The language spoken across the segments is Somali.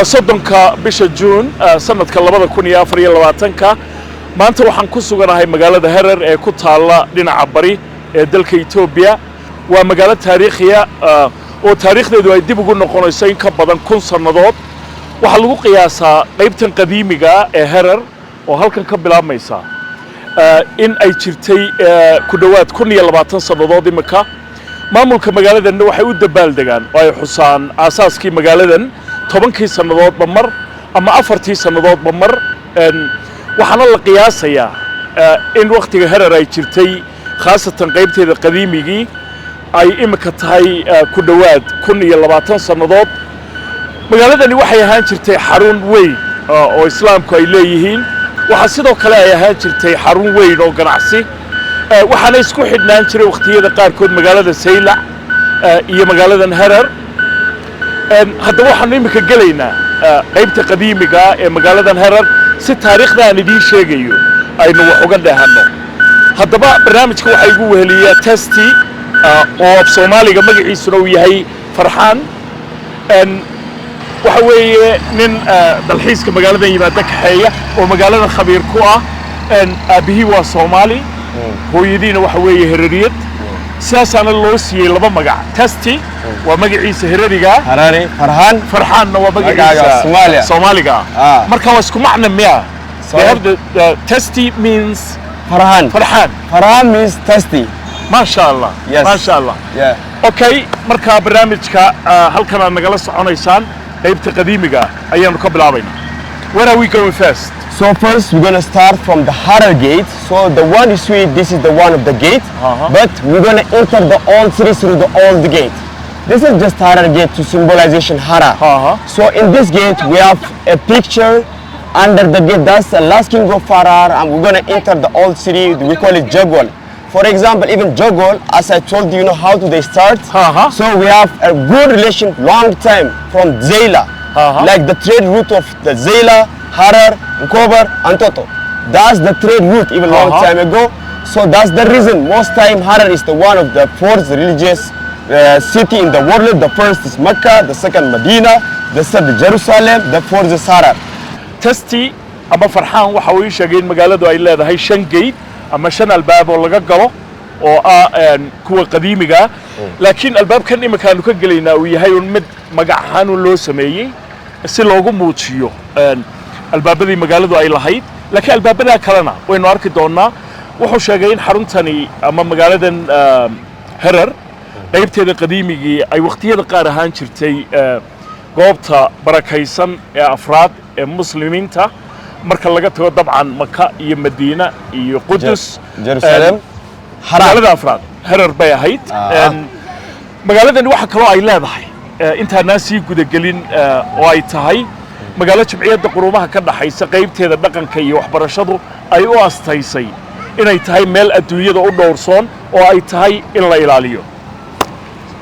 وصدنك بيش جون سنة كلابا كوني أفري اللواتنك ما أنت وحن كسوغنا هاي مقالة هرر كتها الله لنا عبري دلك إثيوبيا ومقالة تاريخية وتاريخ ذو يدي بقول نقولسين كبدن كون سنوات وحلو قياسها قيبتن قديمة هرر وهالكن كبلا ميسا إن أي شرتي كدوات كوني اللواتن سنوات مكة ما ملك مقالة إنه وحيود بالدجان أي حسان أساس كي مقالة طبعا كي سنوات بمر أما أفرتي سنوات بمر وحنا القياس هي إن وقت هرر أي شرتي خاصة قيبتي القديمة أي إمك تهاي كدوات كوني اللواتن سنوات مقالة إنه وحي هانشرتي حرون وين أو إسلام كايليهين وحسيدو كلا هانشرتي حرون وين أو قناعسي waxaan isku xidhnaan jiray waqtiyada qaar kood magaalada Sayla iyo magaalada Harar hadda waxaan imika galeynaa qaybta qadiimiga ee magaalada Harar si taariikhda aan idin sheegayo aynu wax uga dhaahano haddaba barnaamijka waxa igu weheliya testi oo Soomaaliga magaciisu uu yahay Farxaan waxa weeye nin dalxiiska magaalada yimaada kaxeeya oo magaalada khabiir ku ah abihi waa Soomaali هو يدينا وحوي هرريت ساسنا اللوسي لبا مقع تستي ومقعيس هرريقا هراري فرحان ومقعيس صوماليقا مركا واسكو معنى مياه تستي means فرحان means testy ما شاء الله ما شاء الله اوكي مركا برنامجك هل كان نقلس عنيسان قيبت قديميقا ايان قبل عبينا Where are we going first? So first we're gonna start from the Harar gate. So the one you see, this is the one of the gate, but we're gonna enter the old city through the old gate. This is just Harar gate to symbolization Harar. So in this gate we have a picture under the gate. That's the last king of Harar, and we're gonna enter the old city. We call it Jugal. For example, even Jugal, as I told you, how do they start? So we have a good relation, long time from Zayla. Like the trade route of the Zayla, Harar, Kobar, and Toto. That's the trade route even long time ago. So that's the reason most time Harar is the one of the fourth religious city in the world. The first is Mecca, the second Medina, the third Jerusalem, the fourth is Harar. Testi ama Farxaan waxa uu sheegay magaaladu ay leedahay 5 gate ama 5 albaab oo laga galo oo kuwa qadiimiga laakiin albaabkan imikaanu ka galeynaa uu yahay mid magac ahaan loo sameeyay si loogu muujiyo albaabadii magaaladu ay lahayd laakiin albaabada kalena waynu arki doonaa wuxuu sheegay in xaruntani ama magaaladan Harar qaybteeda qadiimigii ay waqtiyada qaar ahaan jirtay goobta barakaysan ee afraad ee muslimiinta marka laga tago dabcan Makka iyo Madiina iyo Qudus Jerusalem magaalada afraad Harar bay ahayd magaaladan waxa kale oo ay leedahay inta naasi guda gelin oo ay tahay magaalo jimciyada quruumaha ka dhaxaysa qaybteeda dhaqanka iyo waxbarashadu ay u astaysay inay tahay meel adduunyada u dhowrsoon oo ay tahay in la ilaaliyo.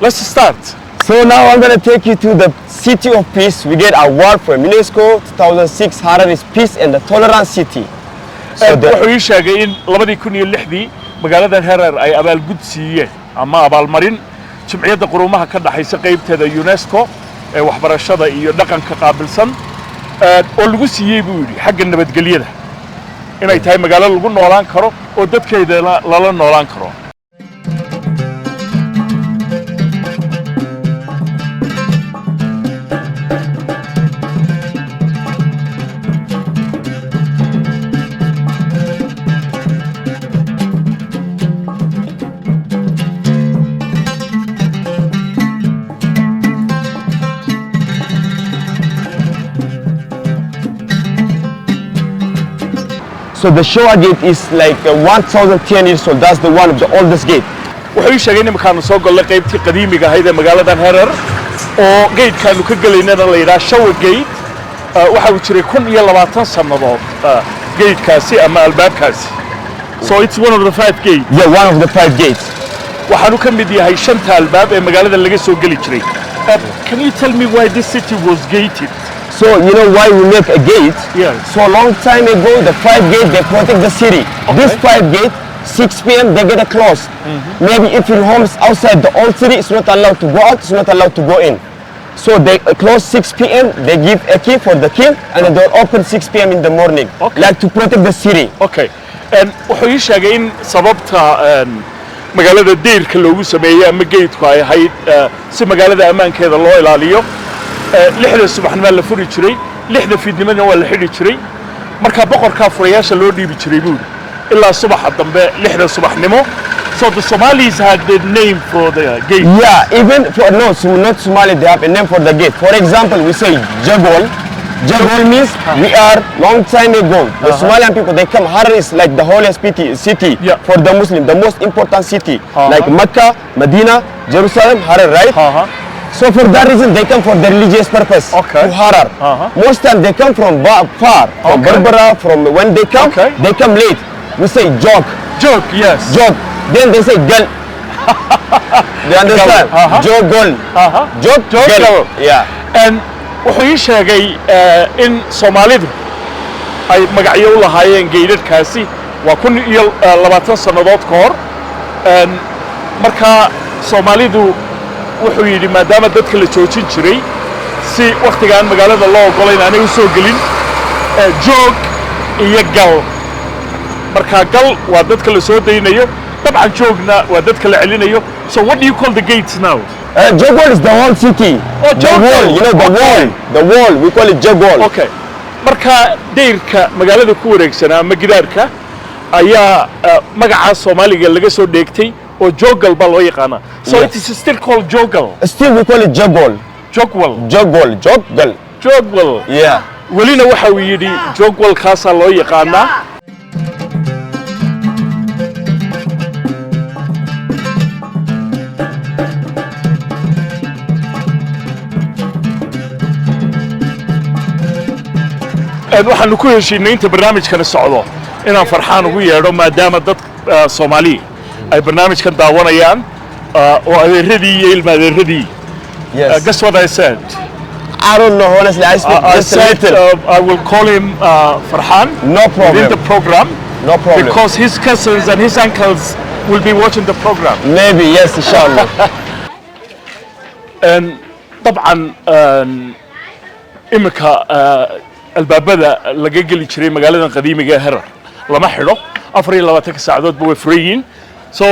Let's start. So now I'm going to take you to the city of peace. We get an award from UNESCO 2006. Harar is peace and the tolerant city. So wuxuu sheegay in 2006 magaaladan Harar ay abaalgud siiyeen ama abaalmarin jimciyada quruumaha ka dhaxaysa qaybteeda UNESCO ee waxbarashada iyo dhaqanka qaabilsan oo lagu siiyay buu yiri xagga nabadgelyada inay tahay magaalo lagu noolaan karo oo dadkeeda la noolaan karo. So the Showa gate is like 1,010 years old. That's the one of the oldest gate. wuxuu sheegay in markaanu soo galnay qaybtii qadiimiga ahayd ee magaalada Harar oo geedkaanu ka galeynada la yiraahdo Showa gate waxa uu jiray 20 sanadood geedkaasi ama albaabkaasi. So it's one of the 5 gates. Yeah, one of the 5 gates. waxaanu ka mid yahay 5 albaab ee magaalada laga soo gali jiray. Can you tell me why this city was gated? So you know why we make a gate? Yeah. So a long time ago, the 5 gate they protect the city. This 5 gate, 6 p.m. they get closed. Maybe if your home is outside the old city, it's not allowed to go out. It's not allowed to go in. So they close 6 p.m. They give a key for the king, and then they'll open 6 p.m. in the morning, Okay. like to protect the city. Okay. wuxuu ii sheegay in sababta magaalada deyrka loogu sameeyey ama geedku ay ahayd si magaalada ammaankeeda loo ilaaliyo 6da subaxnimo la furi jiray 6da fiidnimada waa la xidhi jiray marka boqorka furayaasha loo dhiibi jiray buuri ilaa subaxa dambe 6da subaxnimo. So the Somalis had the name for the gate. Yeah, even for not Somali, they have a name for the gate. For example, we say Jugal. Jugal means we are long time ago. The Somalian people, they come. Harar is like the holiest city Yeah. for the Muslim, the most important city, like Mecca, Medina, Jerusalem, Harar, right? So for that reason, they come for the religious purpose Okay. to Harar. Most time they come from far, from Okay. Berbera, from when they come, Okay. they come late. We say jog, Joke, yes. jog. Then they say gal. They understand? Jogol. Jog, Jogal. gal. Yeah. And wuxuu ii sheegay in Soomaalidu ay magacyo u lahaayeen geedadkaasi waa 20 sannadood ka hor marka Soomaalidu wuxuu yidhi maadaama dadka la joojin jiray si waqtigaan magaalada loo ogolayn aanay u soo gelin joog iyo gal marka gal waa dadka la soo daynayo dabcan joogna waa dadka la celinayo. So what do you call the gates now? Jogol is the whole city. Oh, the Jogol. wall, you know, the Okay. wall. The wall, we call it Jogol. Okay. marka deyrka magaalada ku wareegsanaa ama gidaarka ayaa magaca Soomaaliga laga soo dheegtay oo Jugal baa loo yaqaanaa. So Yes. it is still called Jugal. Still we call it Jogol. Jogwal. Jogol, Jogal. Jogwal. Yeah. welina waxa uu yidhi Jogwal kaasaa loo yaqaanaa. waxaanu ku heshiinay inta barnaamijkan socdo inaan farxaan ugu yeedho maadaama dad Soomaali ay barnaamijkan daawanayaan oo adeeradii iyo ilma adeeradii. Yes. Guess what I said? I don't know, honestly, I speak I just a said little. I will call him Farhan No problem. within the program No problem. because his cousins and his uncles will be watching the program. Maybe, yes, inshallah. طبعا imika albaabada laga geli jiray magaaladan qadiimiga ee Harar lama xidho 24 saacadoodba way furan. So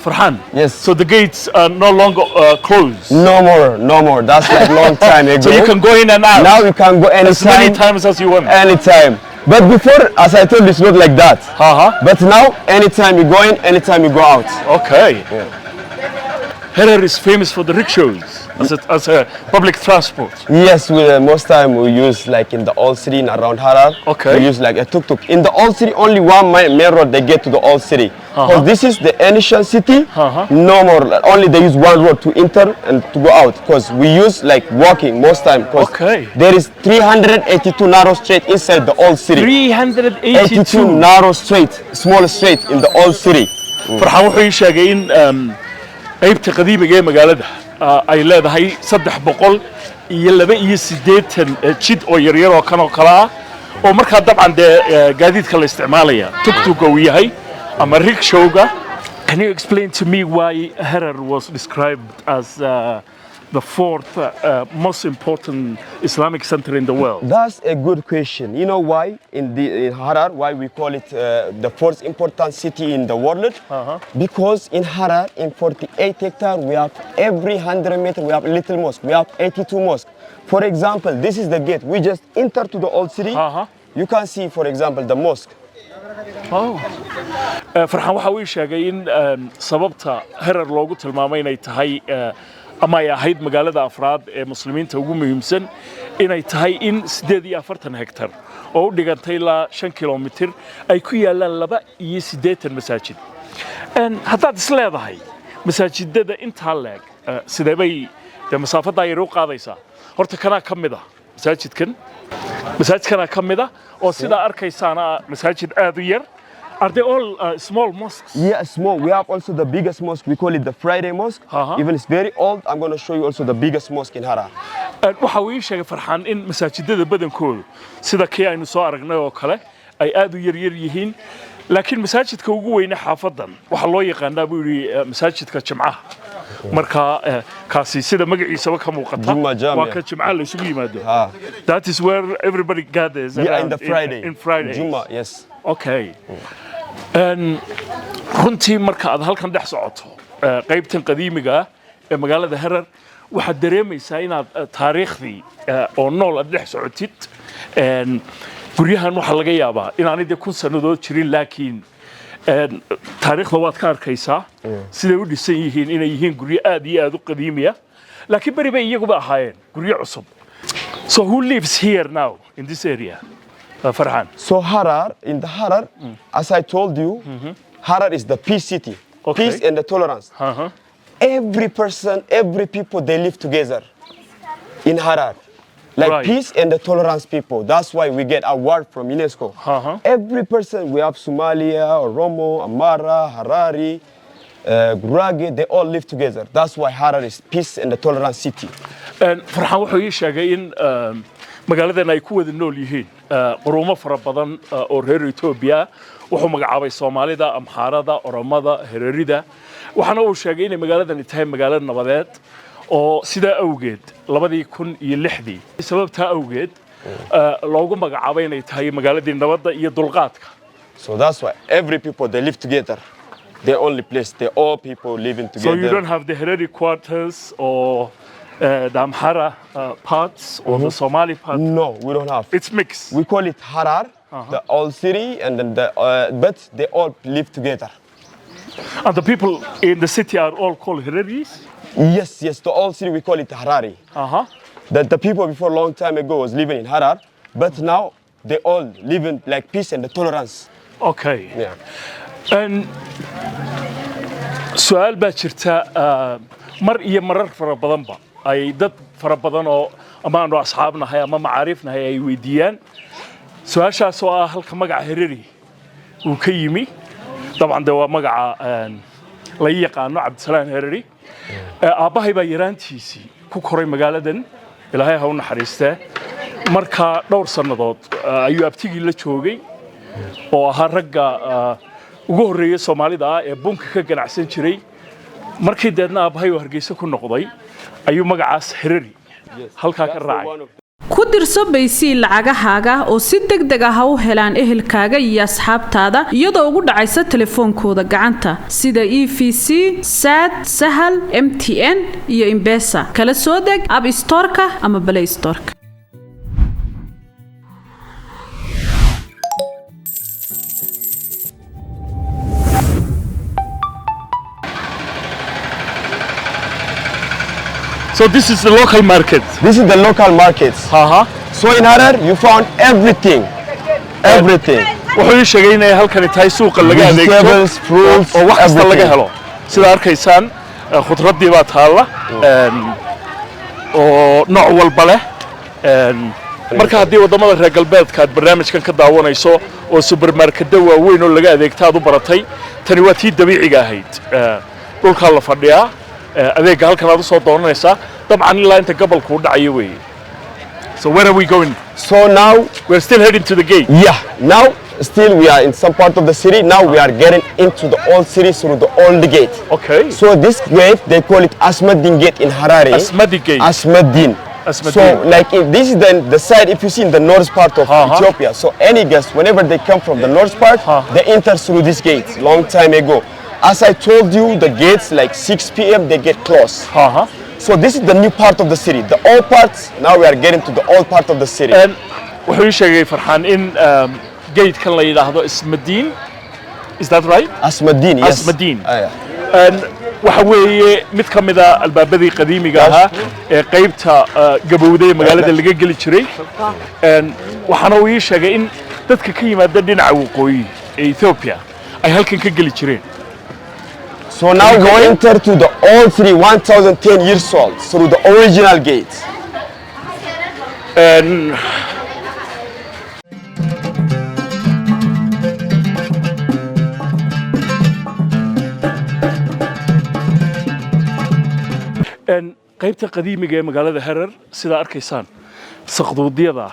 Farhan, Yes. so the gates are no longer closed. No more, no more. That's like long time ago. So you can go in and out Now you can go as many anytime. times as you want. Anytime. But before, as I told you, it's not like that. But now, anytime you go in, anytime you go out. Okay. Harar is famous for the rickshaws as a public transport. Yes, most time we use like in the old city and around Harar. Okay. We use like a tuk-tuk. In the old city, only one main road they get to the old city. Because this is the ancient city. No more. Only they use one road to enter and to go out. Because we use like walking most time. Because Okay. there is 382 narrow street inside the old city. 382 narrow street, small street in the old city. farxan wuxuu ii sheegay in qaybta qadiimiga ee magaalada ay leedahay 382 jid oo yaryar oo kan oo kala ah oo markaa dabcan dee gaadiidka la isticmaalaya tuk-tuk uu yahay ama rickshawga. Can you explain to me why Harar was described as the fourth most important Islamic center in the world? That's a good question. You know why in Harar, why we call it the fourth important city in the world? Because in Harar, in 48 hectares, we have every 100 meters, we have a little mosque. We have 82 mosques. For example, this is the gate. We just enter to the old city. You can see, for example, the mosque. farxan waxa uu sheegay in sababta Harar loogu tilmaamay inay tahay ama ay ahayd magaalada afraad ee muslimiinta ugu muhiimsan inay tahay in 48 hektar oo u dhigantay ilaa 5 kilomitir ay ku yaalaan 82 masaajid. haddaad is leedahay masaajidada intaa leeg sidee bay masaafada yar u qaadaysaa? horta kana ka mid ah masaajidkana ka mid ah oo sida arkaysaana masaajid aad u yar. Are they all small mosques? Yeah, small. We have also the biggest mosque. We call it the Friday Mosque. Even it's very old. I'm going to show you also the biggest mosque in Harar. waxa uu sheegay farxan in masaajidada badankoodu sida kii aynu soo aragnay oo kale ay aad u yar yihiin laakiin masaajidka ugu weyn xaafadan waxa loo yaqaanaa buu yiri masaajidka Jimcaha marka kaasi sida magaciisa ka muuqata Juma Jam, waa yeah. ka jimcaha la isugu yimaado Ah. that is where everybody gathers Yeah, in around the Friday. in Fridays. Juma, yes. Okay. runtii marka aad halkan dhex socoto qaybtan qadiimiga ah ee magaalada Harar waxaad dareemaysaa inaad taariikhdii oo nool aad dhex socotid guryahan waxa laga yaabaa inaanay de 1000 sanadood jirin laakiin taariikhda waad ka arkaysaa siday u dhisan yihiin inay yihiin guryo aad iyo aad u qadiimiya laakiin bari bay iyaguba ahaayeen guryo cusub. So who lives here now in this area? Farhan. So Harar, in the Harar, as I told you, Harar is the peace city. Okay. Peace and the tolerance. Every person, every people, they live together in Harar. Like Right. peace and the tolerance people. That's why we get award from UNESCO. Every person, we have Somalia, Oromo, Amara, Harari, Gurage, they all live together. That's why Harar is peace and the tolerance city. Farhan wuxuu ii sheegay in magaaladan ay ku wada nool yihiin quruumo fara badan oo reer Ethiopia wuxuu magacaabay Soomaalida, Amxaarada, Oromada, Hararida waxaana uu sheegay in magaaladan tahay magaalo nabadeed oo sida awgeed 2006 sababta awgeed loogu magacaabay inay tahay magaaladii nabadda iyo dulqaadka. So that's why every people, they live together. The only place, they all people living together. So you don't have the Harari quarters or the Amhara parts or the Somali part? No, we don't have. It's mixed. We call it Harar, the old city, and then but they all live together. And the people in the city are all called Hararis? Yes, yes, the old city we call it Harari. The people before a long time ago was living in Harar, but now they all live in like peace and the tolerance. Okay. Yeah. And su'aal baa jirta mar iyo marar fara badanba ay dad fara badan oo ama aanu asxaabnahay ama macaarifnahay ay weydiiyaan su'aashaas oo ah halka magaca Harari uu ka yimi dabcan de waa magaca la yaqaano Cabdisalaan Harari aabahay baa yaraantiisii ku koray magaaladan ilaahay ha u naxariistee marka dhowr sanadood ayuu abtigii la joogay oo ahaa ragga ugu horeeyay Soomaalida ee bunka ka ganacsan jiray markii deedna aabahay oo Hargeysa ku noqday ayuu magacaas Harari halka ka raacay. ku dirso baysi lacagahaaga oo si degdeg ah u helaan ehelkaaga iyo asxaabtaada iyadoo ugu dhacaysa telefoonkooda gacanta sida EVC, SAD, Sahal, MTN iyo M-Pesa. Kala soo deg App Store-ka ama Play Store-ka. So this is the local market. This is the local markets. So in Harar, you found everything. Everything. wuxuu sheegay in halkan tahay suuqa laga adeegto Vegetables, fruits, oo wax kasta laga everything. helo sida arkaysaan khudradii baa taala oo nooc walba leh marka haddii wadamada reer galbeedka aad barnaamijkan ka daawanayso oo supermarket waaweyn oo laga adeegto aad u baratay tani waa tii dabiiciga ahayd dhulka la fadhiyaa adeega halkan aad u soo doonanaysaa dabcan ilaa inta gobolku u dhacayo weey. So where are we going? So now We're still heading to the gate. Yeah, now still we are in some part of the city. Now we are getting into the old city through the old gate. Okay. So this gate, they call it Asmaddin Gate in Harari. Asmadi gate. Asmaddin. Asmaddin. So like this is the side, if you see in the north part of Ethiopia. So any guest, whenever they come from the north part, they enter through this gate long time ago. As I told you, the gates like 6 p.m. they get closed. So this is the new part of the city. The old parts, now we are getting to the old part of the city. And wuxuu sheegay Farhan in gate kan la yiraahdo Asmaddin. Is that right? Asmaddin, yes. Asmaddin. Yeah. And waxa weeye mid kamida albaabadii qadiimiga ahaa ee qaybta gabowday magaalada laga gali jiray. And waxana uu sheegay in dadka ka yimaada dhinaca waqooyi ee Ethiopia ay halkan ka gali jireen. So now we enter to the old city, 1010 years old, through the original gate. And qaybta qadiimiga ee magaalada Harar sida arkaysaan saqduudiyada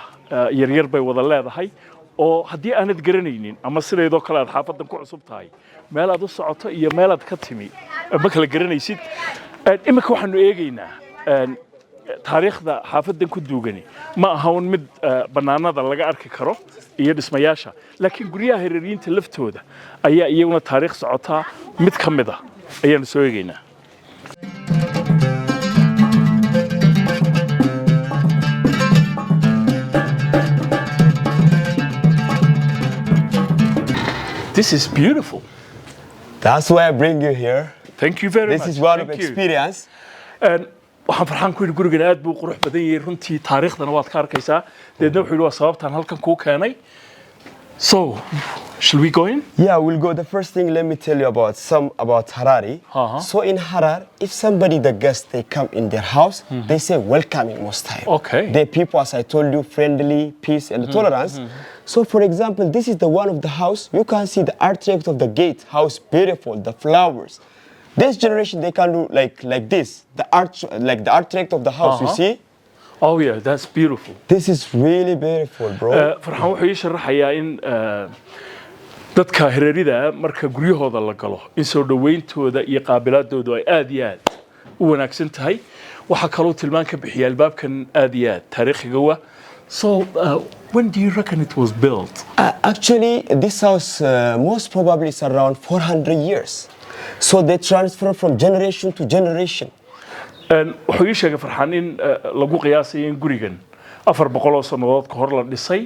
yaryar bay wada leedahay oo haddii aanad garanaynin ama sideedoo kale aad xaafadan ku cusub tahay meel aad u socoto iyo meel aad ka timi ma kala garanaysid imika waxaanu eegaynaa taariikhda xaafadan ku duugani ma aha un mid bannaanada laga arki karo iyo dhismayaasha laakiin guryaha hareeriyiinta laftooda ayaa iyaguna taariikh socotaa mid ka mid ah ayaanu soo eegaynaa This is beautiful. That's why I bring you here. Thank you very much. This is one of experience. waxaan farxaan ku yidhi gurigan aad buu qurux badan yahay runtii taariikhdana waad ka arkaysaa deedna wuxuu yidhi waa sababtaan halkan kuu keenay so shall we go in? Yeah, we'll go. The first thing, let me tell you about Harari. So in Harar, if somebody, the guests, they come in their house, they say welcoming most time. Okay. The people, as I told you, friendly, peace, and tolerance. So for example, this is the one of the house. You can see the architect of the gate, how it's beautiful, the flowers. This generation, they can do like this. The architect of the house, you see? Oh yeah, that's beautiful. This is really beautiful, bro. farxaan wuxuu ii sharaxayaa in dadka Hararida marka guryahooda la galo in soo dhaweyntooda iyo qaabilaadoodu ay aad iyo aad u wanaagsan tahay waxa kaloo tilmaan ka bixiya albaabkan aad iyo aad taariikhiga waa so when do you reckon it was built? Actually, this house most probably is around 400 years. So they transfer from generation to generation. wuxuu ii sheegay farxaan in lagu qiyaasay in gurigan 400 sanadood ka hor la dhisay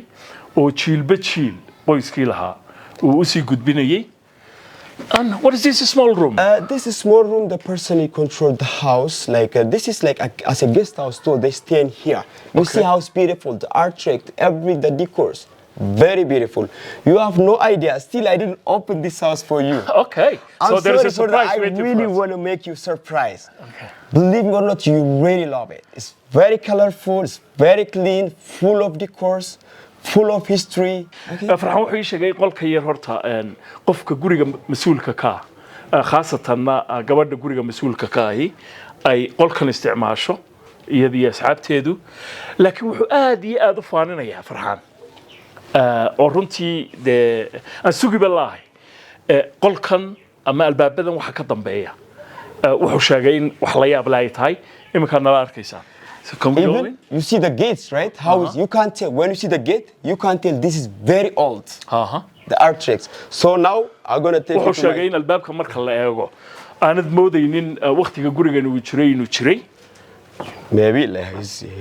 oo jiilba jiil qoyskii lahaa uu u sii gudbinayay. And what is this small room? This is small room. The person he controlled the house. This is as a guest house too. They stay in here. You see how it's beautiful. The architect, the decors, very beautiful. You have no idea. Still, I didn't open this house for you. Okay. I'm So there is a sorry for that. surprise I waiting really for us. want to make you surprised. Okay. Believe me or not, you really love it. It's very colorful. It's very clean, full of decors, full of history. farxaan wuxuu ii sheegay qolka yar horta qofka guriga mas'uulka ka khaasatan gabadha guriga mas'uulka ka ahi ay qolkan isticmaasho iyadii asxaabteedu laakiin wuxuu aad iyo aad u faaninayaa farxaan oo runtii de aan sugiba laahay qolkan ama albaabadan waxa ka dambeeya wuxuu sheegay in wax la yaab leh ay tahay imika nala arkaysaa. So come we go Even in? you see the gates, right? How is you can't tell when you see the gate, you can't tell this is very old. The architects. So now I'm gonna take you wuxuu to sheegay in albaabka marka la eego aanad moodaynin waqtiga gurigan uu jiray inuu jiray. maybe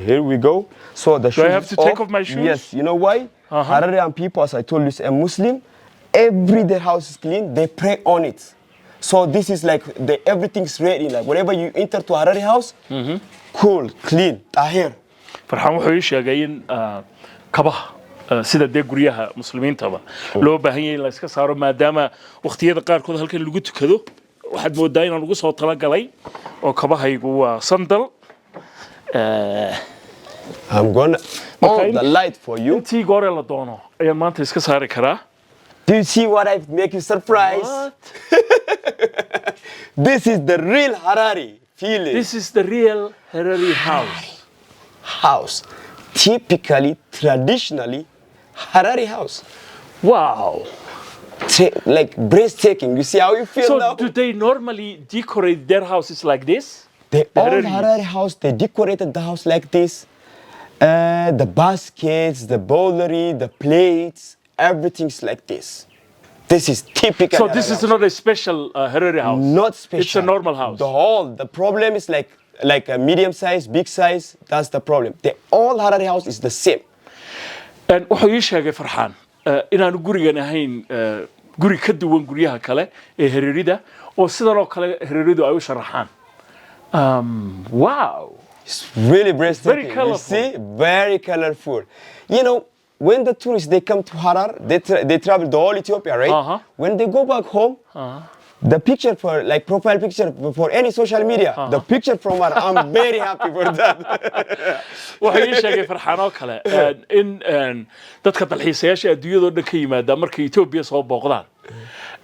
here we go. So the shoes I have to take off my shoes? Yes, you know why? Hararian people, as I told you, a Muslim. Every their house is clean. They pray on it. So this is like everything's ready. Like whenever you enter to Harari house, cool, clean, tahir. farxaan wuxuu ii sheegay in kabaha sida dee guryaha muslimiintaba loo baahan yahay in la iska saaro maadaama waqtiyada qaarkood halkan lagu tukado waxaad moodaa inaan ugu soo talagalay oo kabahaygu waa sandal. I'm gonna on the light for you. intii goore la doono ayaan maanta iska saari karaa. Do you see what I make you surprised? This is the real Harari feeling. This is the real Harari house. Typically, traditionally, Harari house. Wow. Like breathtaking. You see how you feel So now? do they normally decorate their houses like this? The old Hararis. Harari house, they decorated the house like this. The baskets, the bowlery, the plates, everything's like this. This is typical. So Harari this is house. not a special Harari house? Not special. It's a normal house? The problem is like a medium size, big size. That's the problem. The all Harari house is the same. wuxuu ii sheegay farxaan inaanu gurigan ahayn guri ka duwan guryaha kale ee Hararida oo sidan oo kale Hararidu ay u sharaxaan. Wow. It's really breathtaking. Very colorful. You see? Very colorful. You know, when the tourists, they come to Harar, they travel the whole Ethiopia, right? When they go back home, the picture for, like profile picture for any social media, the picture from Harar, I'm very happy for that. wuxuu ii sheegay farxaan oo kale in dadka dalxiisayaasha adduunyada dhan ka yimaada markay Ethiopia soo booqdaan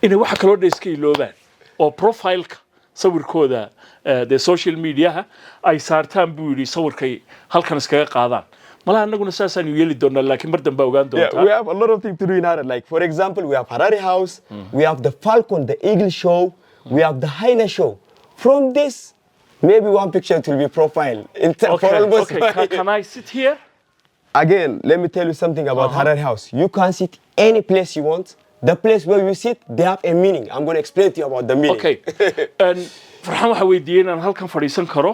inay waxa kale oo dhan iska iloobaan oo profile-ka sawirkooda the social media ay saartaan buu yiri sawirkay halkan iskaga qaadaan. malaha annaguna saasaan u yeeli doonaa laakiin mar dambe ogaan doontaa. We have a lot of things to do in Harar. Like for example, we have Harari house, we have the falcon, the eagle show, we have the hyena show. From this, Maybe one picture it will be profile. For almost Can I sit here? Again, let me tell you something about Harari house. You can sit any place you want. The place where you sit, they have a meaning. I'm going to explain to you about the meaning. Okay. Farxan waxa weydiiyay inaan halkan fadhiisan karo.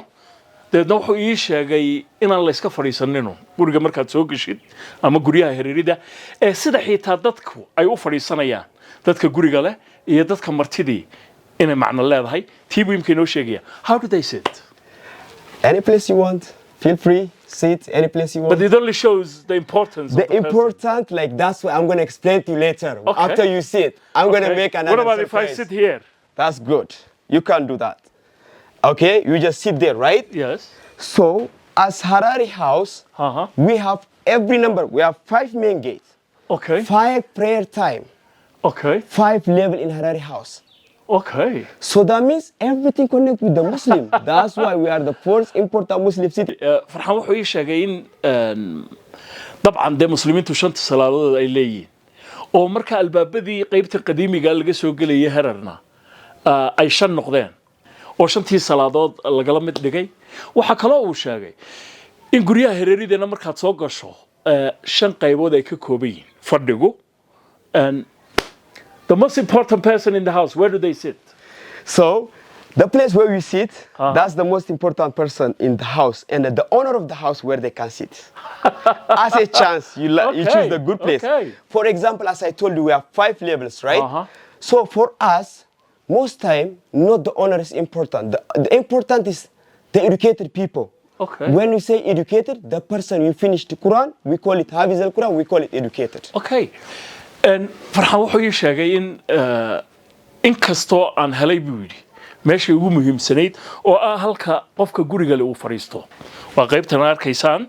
Deedna wuxuu ii sheegay inaan la iska fadhiisanino guriga markaad soo gashid ama guryaha Hararida sida xitaa dadku ay u fadhiisanayaan dadka guriga leh iyo dadka martidii inay macno leedahay tiibu imkay noo sheegaya. How do they sit? Any place you want. Feel free, sit any place you want. But it only shows the importance of the important, person. like that's what I'm going to explain to you later. Okay. After you sit, I'm going to make another What about surprise. if I sit here? That's good. You can do that. Okay, you just sit there, right? Yes. So, as Harari house, we have every number. We have 5 main gates. Okay. 5 prayer time. Okay. 5 level in Harari house. Okay. So that means everything connected with the Muslim. That's why we are the first important Muslim city. Farxan wuxuu ii sheegay in dabcan de muslimiintu 5 salaadood ay leeyihiin oo marka albaabadii qaybta qadiimiga laga soo galay Hararna ay 5 noqdeen oo 5tii salaadood laga la mid dhigay waxa kale oo uu sheegay in guryaha Hararidana markaad soo gasho 5 qaybood ay ka kooban yihiin fadhigu the most important person in the house, where do they sit? So, the place where we sit, that's the most important person in the house. And the owner of the house where they can sit. As a chance, you choose the good place. Okay. For example, as I told you, we have 5 levels, right? So for us, most time, not the owner is important. The important is the educated people. Okay. When we say educated, the person who finished the Quran, we call it Hafiz al-Quran, we call it educated. Okay. Farxan wuxuu ii sheegay in kastoo aan helay buu yidhi meeshii ugu muhiimsanayd oo halka qofka guriga leh uu fariisto waa qaybtan arkaysaan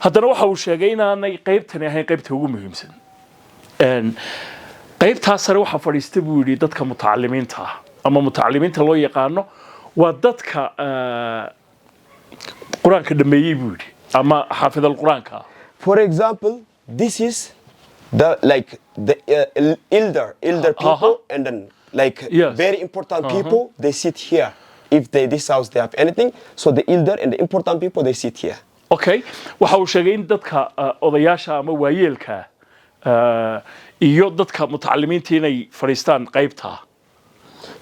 haddana waxa uu sheegay inaanay qaybtani ahayn qaybta ugu muhiimsan qaybtaas sare waxa fadhiista buu yidhi dadka mutacalimiinta ama mutacalimiinta loo yaqaano waa dadka quraanka dhameeyay buu yidhi ama xaafidal quraanka. For example, this is the elder people and then very important people, they sit here. If this house they have anything, so the elder and the important people they sit here. Okay, waxa uu sheegay in dadka odayaasha ama waayeelka iyo dadka mutacalimiinta inay fadhiistaan qaybta.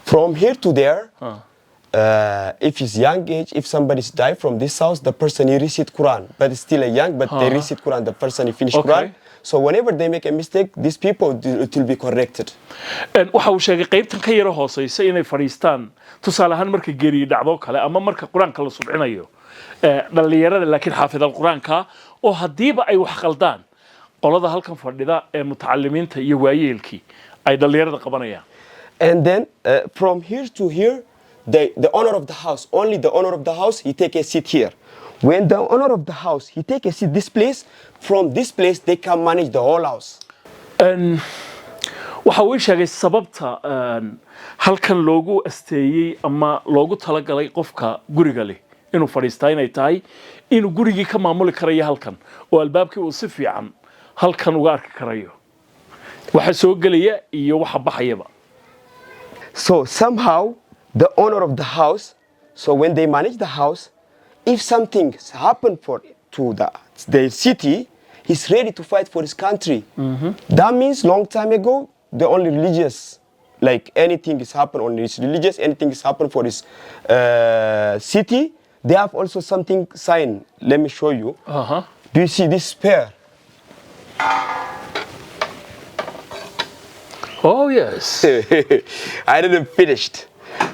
From here to there, if it's young age, if somebody's died from this house, the person he recite Quran, but it's still a young, but they recite Quran, the person he finished Quran. So whenever they make a mistake, these people, it will be corrected. Waxa uu sheegay qaybtan ka yara hooseysa inay fadhiistaan tusaale ahaan marka geeriyo dhacdo kale ama marka quraanka la subcinayo dhalinyarada laakiin xaafidal quraanka oo hadiiba ay wax qaldaan qolada halkan fadhida ee mutacalimiinta iyo waayeelkii ay dhalinyarada qabanayaan. And then from here to here, the owner of the house, only the owner of the house, he take a seat here. When the owner of the house, he take a seat this place, from this place they can manage the whole house. Waxa uu sheegay sababta halkan loogu asteeyay ama loogu talagalay qofka guriga leh inuu fadhiisto inay tahay inuu gurigii ka maamuli karayo halkan oo albaabkii uu si fiican halkan uga arki karayo waxa soo galaya iyo waxa baxayaba. So somehow the owner of the house, so when they manage the house, if something happened to the city, he's ready to fight for his country. That means long time ago, the only religious, like anything is happened on his religious, anything is happened for his city, they have also something sign. Let me show you. Do you see this spear? Oh yes. I didn't finish.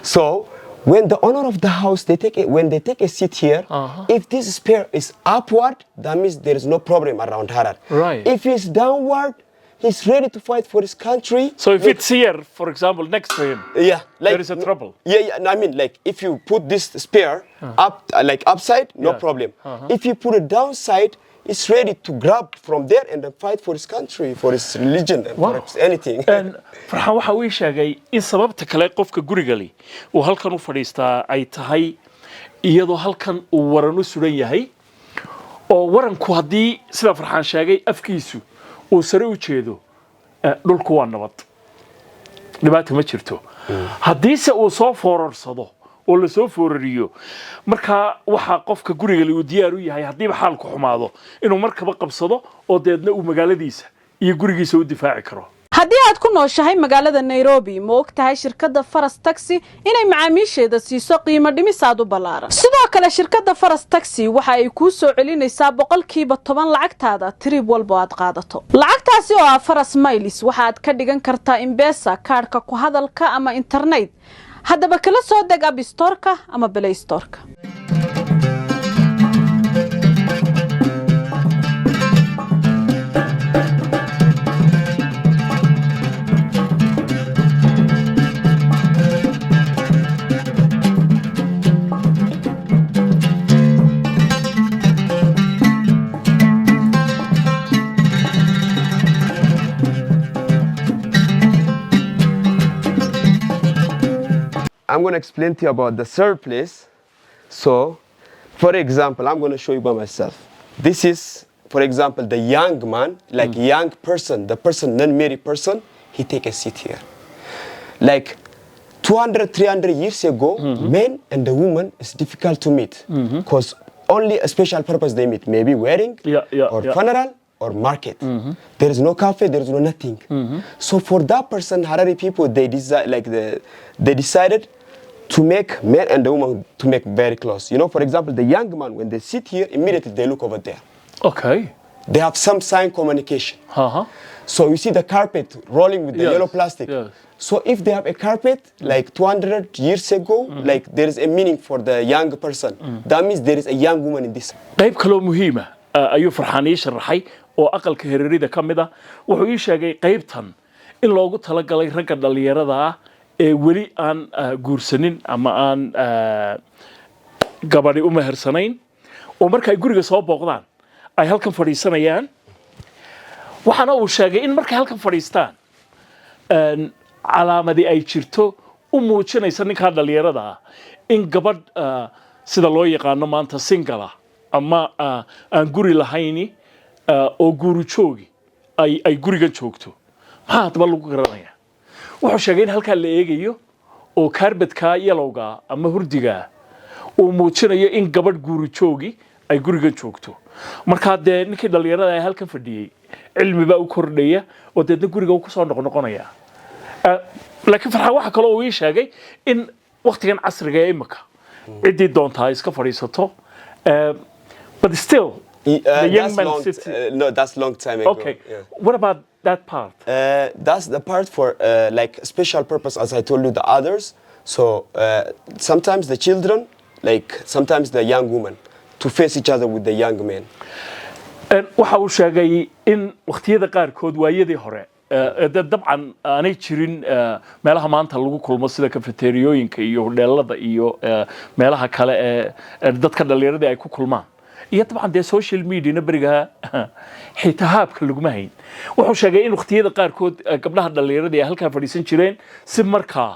So when the owner of the house when they take a seat here, if this spear is upward, that means there is no problem around Harar. Right. If it's downward, he's ready to fight for his country. So if it's here, for example, next to him, there is a trouble. I mean, like if you put this spear up, like upside, no problem. If you put it downside, it's ready to grab from there and then fight for his country, for his religion, and for anything. And Farxan waxa uu sheegay in sababta kale qofka guriga leh uu halkan u fadhiistaa ay tahay iyadoo halkan uu waran u suran yahay oo waranku hadii sida Farxan sheegay afkiisu uu sare u jeedo dhulku waa nabad dhibaato ma jirto hadii se uu soo foorarsado oo la soo foorariyo marka waxa qofka guriga uu diyaar u yahay hadii xaalku xumaado inuu markaba qabsado oo deedna uu magaaladiisa iyo gurigiisa u difaaci karo haddii aad ku nooshahay magaalada Nairobi ma ogtahay shirkadda Faras Taxi inay macaamiisheeda siiso qiimo dhimis aad u ballaaran sidoo kale shirkadda Faras Taxi waxa ay ku soo celinaysaa 10% lacagtaada trip walba aad qaadato lacagtaasi oo ah Faras Miles waxa aad ka dhigan kartaa M-Pesa kaarka ku hadalka ama internet haddaba kala soo deg App Store-ka ama Play Store-ka I'm going to explain to you about the third place. So, for example, I'm going to show you by myself. This is, for example, the young man, like young person, the person, non-married person, he take a seat here. Like 200, 300 years ago, men and the woman is difficult to meet because only a special purpose they meet, maybe wedding or funeral or market. There is no cafe, there is no nothing. So for that person, Harari people, they decided to make men and the woman to make very close. You know, for example, the young man, when they sit here, immediately they look over there. Okay. They have some sign communication. So you see the carpet rolling with the yellow plastic. So if they have a carpet, like 200 years ago, like there is a meaning for the young person. That means there is a young woman in this. qayb kale oo muhiim ah ayuu farxaaniye sharaxay oo aqalka Hararida kamida wuxuu ii sheegay qaybtan in loogu talagalay ragga dhalinyarada ah ee weli aan guursanin ama aan gabadhi u mehersanayn oo marka ay guriga soo booqdaan ay halkan fadhiisanayaan waxana uu sheegay in markay halkan fadhiistaan calaamadii ay jirto u muujinaysa ninka dhalinyarada ah in gabadh sida loo yaqaano maanta single ama aan guri lahayni oo guru joogi ay guriga joogto maxaa hadba lagu garanayaa wuxuu sheegay in halka la eegayo oo carpetka yelowga ama hurdiga uu muujinayo in gabadh guru joogi ay guriga joogto marka de ninkii dhalinyarada ay halkan fadhiyay cilmi baa u kordhaya oo deedna guriga uu ku soo noqnoqonaya laakiin farxa waxa kale oo uu sheegay in waqtigan casriga ee imika cidii doontaa iska fadhiisato but still the young man sits no, that's long time ago. Okay. What about that part? That's the part for like special purpose, as I told you, the others. So sometimes the children, like sometimes the young woman, to face each other with the young men. waxa uu sheegay in waqtiyada qaarkood waayadii hore dabcan aanay jirin meelaha maanta lagu kulmo sida cafeteriooyinka iyo hodheelada iyo meelaha kale ee dadka dhalinyarada ay ku kulmaan iyo dabcan de social media na bariga xitaabka lagu mahayn wuxuu sheegay in waqtiyada qaarkood gabdhaha dhalinyarada ay halka fadhiisan jireen si markaa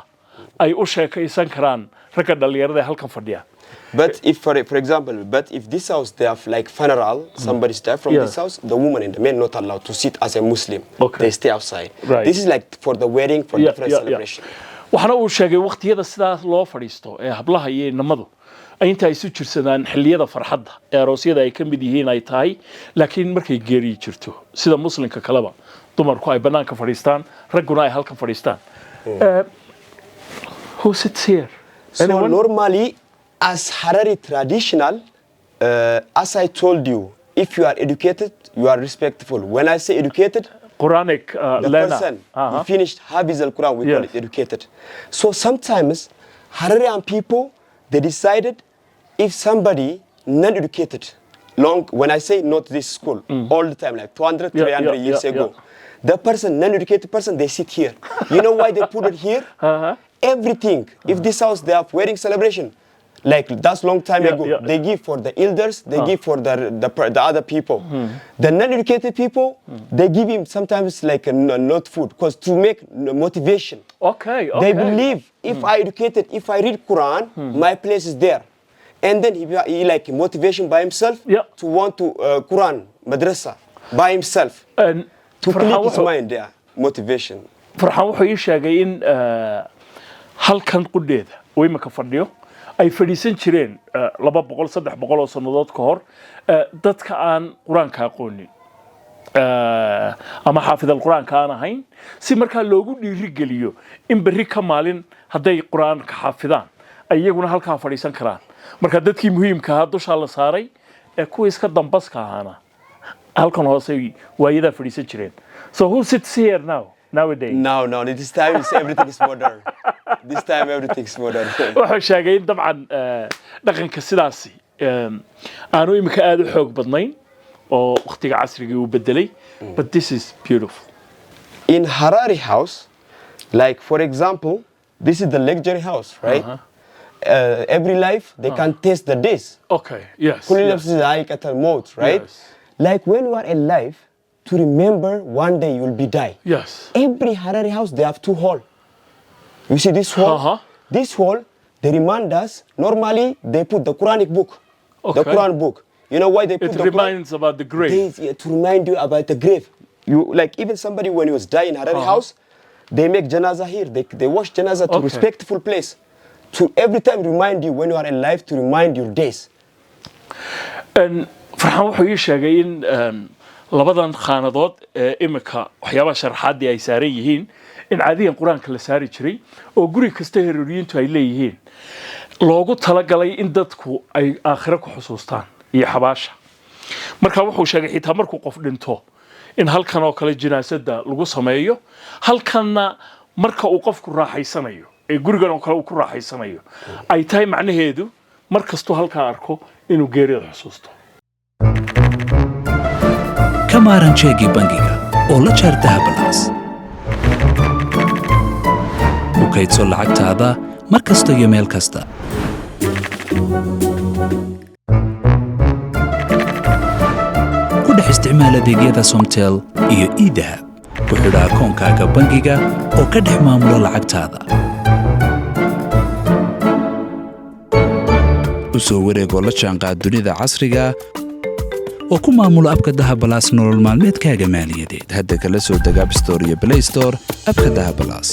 ay u sheekaysan karaan ragga dhalinyarada halkan fadhiya. But if, for example, if this house they have like funeral, somebody's died from this house, the woman and the men not allowed to sit as a Muslim. Okay. They stay outside. Right. This is like for the wedding, for different celebration. waxana uu sheegay waqtiyada sidaas loo fadhiisto ee hablaha iyo namadu ay inta isu jirsadaan xilliyada farxadda ee aroosyada ay ka mid yihiin ay tahay laakiin markay geeri jirto sida muslimka kaleba dumarku ay banaanka fadhiistaan ragguna ay halkan fadhiistaan. Who sits here? So normally, as Harari traditional, as I told you, if you are educated, you are respectful. When I say educated, Quranic the person he finished Hafiz al-Quran, we call it educated. So sometimes Hararian people, they decided if somebody non-educated, when I say not this school, all the time, like 200, 300 years ago, the person, non-educated person, they sit here. You know why they put it here? Everything. If this house, they have wedding celebration, like that's long time ago, they give for the elders, they give for the other people. The non-educated people, they give him sometimes like not food, because to make motivation. Okay. They believe if I educated, if I read Quran, my place is there. And then he like motivation by himself to want to Quran, madrasa, by himself. To click his mind there, motivation. Farxan wuxuu ii sheegay in halkan qudheeda oo imika fadhiyo ay fadhiisan jireen 200-300 sannadood ka hor dadka aan quraanka aqoonin ama xaafid al-quraanka aan ahayn si markaa loogu dhiirigeliyo in berri ka maalin hadday quraanka xaafidaan ay iyaguna halkaa fadhiisan karaan marka dadkii muhiimka ah dusha la saaray kuwa iska dambaska ahana halkan hoose waayada fadhiisan jireen. So who sits here nowadays? No, this time everything is modern. This time everything is modern. waxaan sheegay in dabcan dhaqanka sidaasi aanu imika aad u xoog badnayn oo waqtiga casriga uu bedelay, but this is beautiful. In Harari house, like for example, this is the luxury house, right? Every life they can taste the dish. Okay, yes. كل نفس ذلك الموت, right? Yes. Like when you are alive, to remember one day you will be die. Yes. Every Harari house they have 2 halls. You see this hall? This hall, they remind us, normally they put the Quranic book, the Quran book. You know why they put the Quran? It reminds about the grave. To remind you about the grave. You like even somebody when he was dying in Harari house, they make janazah here. They wash janazah to respectful place. To every time remind you when you are alive to remind your days. And farxan wuxuu ii sheegay in labadan khaanadood imika waxyaabaha sharaxaadii ay saaran yihiin in caadiyan quraanka la saari jiray oo guri kasta herooriyiintu ay leeyihiin loogu talagalay in dadku ay aakhira ku xusuustaan iyo xabaasha marka wuxuu sheegay xitaa markuu qof dhinto in halkan oo kale jinaasada lagu sameeyo halkanna marka uu qofku raaxaysanayo gurigan oo kale uu ku raaxaysanayo ay tahay macnaheedu markastoo halka arko inuu geerida xusuusto. Kamaaran cheegi bangiga oo la jaar dahabalaas u kaydso lacagtaada mar kasta iyo meel kasta. Ku dhex isticmaal adeegyada Somtel iyo iDahab ku xidha akoonkaaga bangiga oo ka dhex maamula lacagtaada. U soo wareegoo la jaanqaad dunida casriga oo ku maamula abka dahabalaas nolol maalmeedkaaga maaliyadeed. Hadda kala soo deg App Store iyo Play Store abka dahabalaas.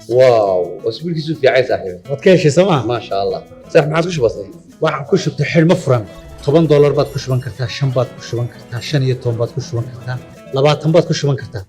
واو واسبوعك في عايز صاحبي waad ka heshay sooma ما شاء الله صح ما عاد كش بسيط waxaan ku shubtay xilmo furan $10 baad ku shuban kartaa 5 baad ku shuban kartaa 15 baad ku shuban kartaa 20 baad ku shuban kartaa